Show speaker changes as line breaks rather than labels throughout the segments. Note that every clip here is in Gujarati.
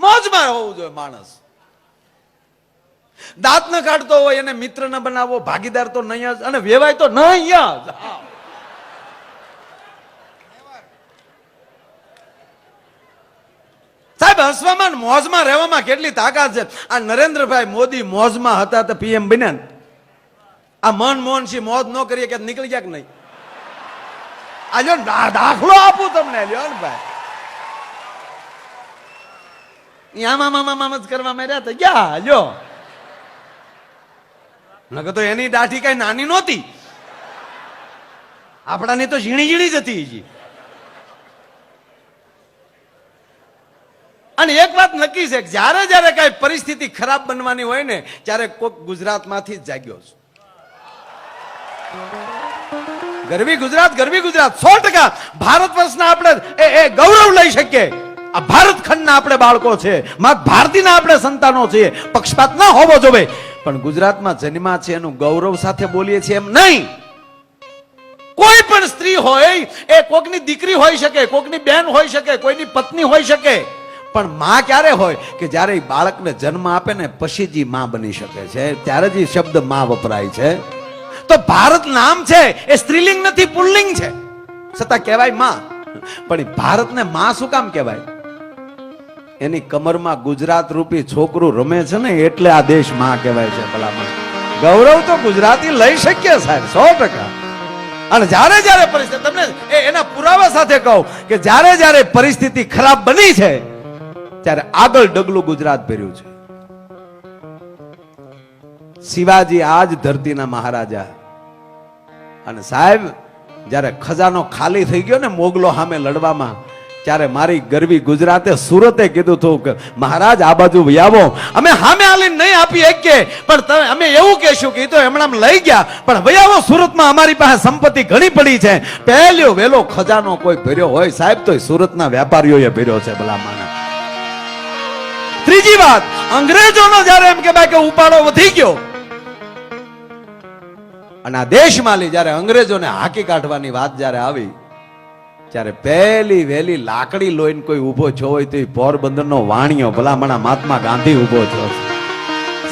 મોજમાં હોવું જોઈએ માણસ. દાંત ન કાઢતો હોય એને મિત્ર ન બનાવો, ભાગીદાર તો નહીં જ, અને વેવાય તો નહીં જ. સાહેબ હસવામાં મોજમાં રહેવામાં કેટલી તાકાત છે. આ નરેન્દ્રભાઈ મોદી મોજમાં હતા તો પીએમ બન્યા. આ મનમોહનસિંહ મોજ ન કરીએ કે નીકળી ગયા કે નહીં? આ જો દાખલો આપું તમને, લ્યો ને ભાઈ, આમાં જ કરવા માંડ્યા તો ગયા લ્યો. નકર તો એની દાઢી કઈ નાની નહોતી, આપણાની તો ઝીણી ઝીણી જ હતી. અને એક વાત નક્કી છે, જ્યારે જ્યારે કઈ પરિસ્થિતિ ખરાબ બનવાની હોય ને ત્યારે કોઈક ગુજરાતમાંથી જ જાગ્યો છે. ગરવી ગુજરાત, ગરવી ગુજરાત 100% ભારત વર્ષના આપણે એ ગૌરવ લઈ શકીએ. આ ભારત ખંડના આપણે બાળકો છે, મા ભારતીના આપણે સંતાનો છીએ. પક્ષપાત ન હોવો જોઈએ, પણ ગુજરાતમાં જન્મા છે એનું ગૌરવ સાથે બોલીએ છીએ એમ નહીં. કોઈ પણ સ્ત્રી હોય એ કોકની દીકરી હોઈ શકે, કોકની બેન હોઈ શકે, કોઈની પત્ની હોઈ શકે, પણ માં ક્યારે હોય કે જ્યારે બાળકને જન્મ આપે ને પછી જ માં બની શકે છે, ત્યારે જ શબ્દ માં વપરાય છે. તો ભારત નામ છે એ સ્ત્રીલિંગ નથી, પુલ્લિંગ છે, છતાં કહેવાય માં. પણ ભારતને માં શું કામ કહેવાય? એની કમરમાં ગુજરાત રૂપી છોકરું રમે છે ને એટલે આ દેશ માં કહેવાય છે. ભલામાં ગૌરવ તો ગુજરાતી લઈ શકીએ સાહેબ 100%. અને જ્યારે જ્યારે પરિસ્થિતિ, તમને એના પુરાવા સાથે કહું કે જ્યારે જ્યારે પરિસ્થિતિ ખરાબ બની છે ત્યારે આગળ ડગલું ગુજરાત ભર્યું છે. શિવાજી આજ ધરતીના મહારાજા. અને સાહેબ જ્યારે ખજાનો ખાલી થઈ ગયો ને મોગલો સામે લડવામાં, ત્યારે મારી ગરવી ગુજરાતે સુરતે કીધું હતું કે મહારાજ આ બાજુ આવો, અમે સામે આલીને નહીં આપી શકીએ, પણ અમે એવું કહેશું કે તો એમણામ લઈ ગયા, પણ વયાવો સુરતમાં અમારી પાસે સંપત્તિ ઘણી પડી છે. પહેલો વેલો ખજાનો કોઈ ભર્યો હોય સાહેબ તો સુરતના વેપારીઓએ ભર્યો છે ભલામાના. ત્રીજી વાત, અંગ્રેજોનો જ્યારે એમ કે ભાઈ કે ઉપાડો વધી ગયો અને આ દેશમાં જ્યારે અંગ્રેજોને હાકી કાઢવાની વાત જ્યારે આવી, ત્યારે પહેલી વહેલી લાકડી લોઈને કોઈ ઉભો છો હોય તો પોરબંદરનો વાણિયો ભલામણા મહાત્મા ગાંધી ઉભો થયો છે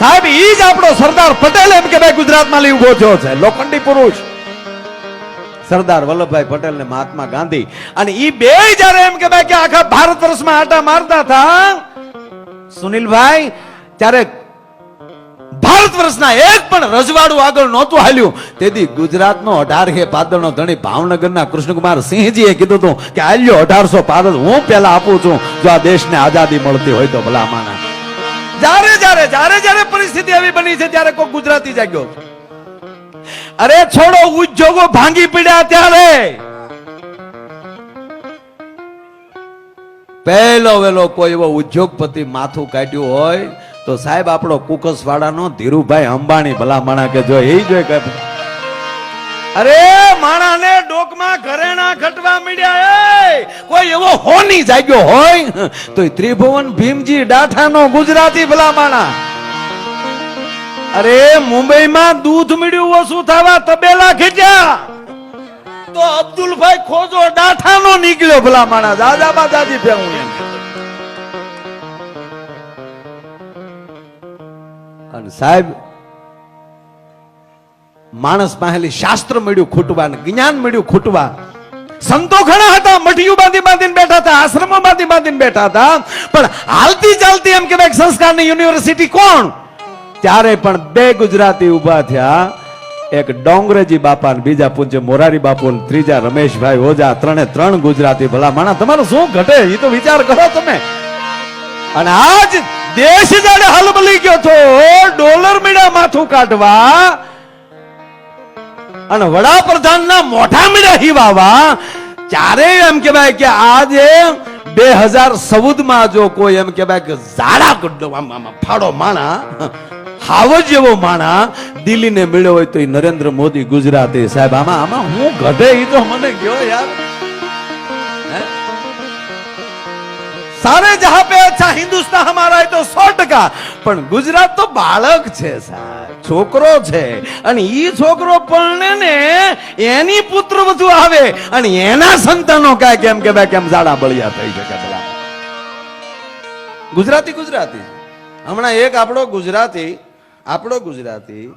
સાહેબ. ઈ જ આપણો સરદાર પટેલ એમ કે ભાઈ ગુજરાતમાં લઈ ઉભો થયો છે, લોખંડી પુરુષ સરદાર વલ્લભભાઈ પટેલ ને મહાત્મા ગાંધી. અને ઈ બે જ્યારે એમ કે ભાઈ કે આખા ભારત વર્ષમાં આટા મારતા હતા સુનિલભાઈ, ત્યારે ભારત વર્ષના એક પણ રજવાડું આગળ નહોતું હાલ્યું. તેથી ગુજરાતનો 18 પાદરનો ધણી ભાવનગરના કૃષ્ણકુમાર સિંહજીએ કીધું હતું કે હાલ્યો 1800 પાદર હું પેલા આપું છું જો આ દેશને આઝાદી મળતી હોય તો. ભલામાના જ્યારે પરિસ્થિતિ એવી બની છે ત્યારે કોઈ ગુજરાતી જાગ્યો. અરે છોડો ઉદ્યોગો ભાંગી પડ્યા ત્યારે પહેલો વેલો કોઈ એવો ઉદ્યોગપતિ માથું કાઢ્યું હોય તો સાહેબ આપણો કુકસ વાળાનો ધીરુભાઈ અંબાણી. ભલામણા કે જો એ જોઈ કે અરે માણાને ડોકમાં ઘરેણા ઘટવા મળ્યા. કોઈ એવો હોની જાગ્યો હોય તો ત્રિભુવન ભીમજી ડાઠાનો ગુજરાતી. ભલામણા અરે મુંબઈમાં દૂધ મળ્યું ઓછું થવા તબેલા ખેંચ્યા તો અબ્દુલભાઈ ખોજો ડાઠાનો નીકળ્યો. ભલામણા દાદાબા દાદી ભેવું એમ. અને સાહેબ માણસ પાસેલી શાસ્ત્ર મળ્યું ખૂટવા, જ્ઞાન મળ્યું ખૂટવા. સંતો ઘણા હતા, મઠિયું બાંધીને બેઠા હતા, આશ્રમો બાંધીને બેઠા હતા, પણ હાલતી ચાલતી એમ કહેવાય સંસ્કારની યુનિવર્સિટી કોણ? ત્યારે પણ બે ગુજરાતી ઉભા થયા, એક ડોંગરેજી બાપા, બીજા પૂજ્ય મોરારી બાપુ, ત્રીજા રમેશભાઈ ઓઝા. ત્રણ ગુજરાતી. ભલા માણા તમારું શું ઘટે એ તો વિચાર કરો તમે. અને આજ દેશ જાણે હલબલી ગયો તો ડોલર મીડા માથું કાઢવા અને વડાપ્રધાનના મોઢા મીડા હિવાવા. ત્યારે એમ કહેવાય કે આજે 2014 જો કોઈ એમ કહેવાય કે ઝાડા ફાડો માણા હાવજ જેવો માણા દિલ્હીને મળ્યો હોય તો એ નરેન્દ્ર મોદી ગુજરાતી. સાહેબ આમાં હું ઘટે એ તો મને ગયો યાર. સારે જહાં પે અચ્છા હિન્દુસ્તાન હમારા હૈ તો 100%. પણ ગુજરાત તો બાળક છે સાહેબ, છોકરો છે. અને ઈ છોકરો પરણે ને એની પુત્ર વધુ આવે અને એના સંતાનો કાંઈ કેમ કે ભાઈ કેમ ઝાડા બળિયા થઈ શકે. ગુજરાતી હમણાં એક આપણો ગુજરાતી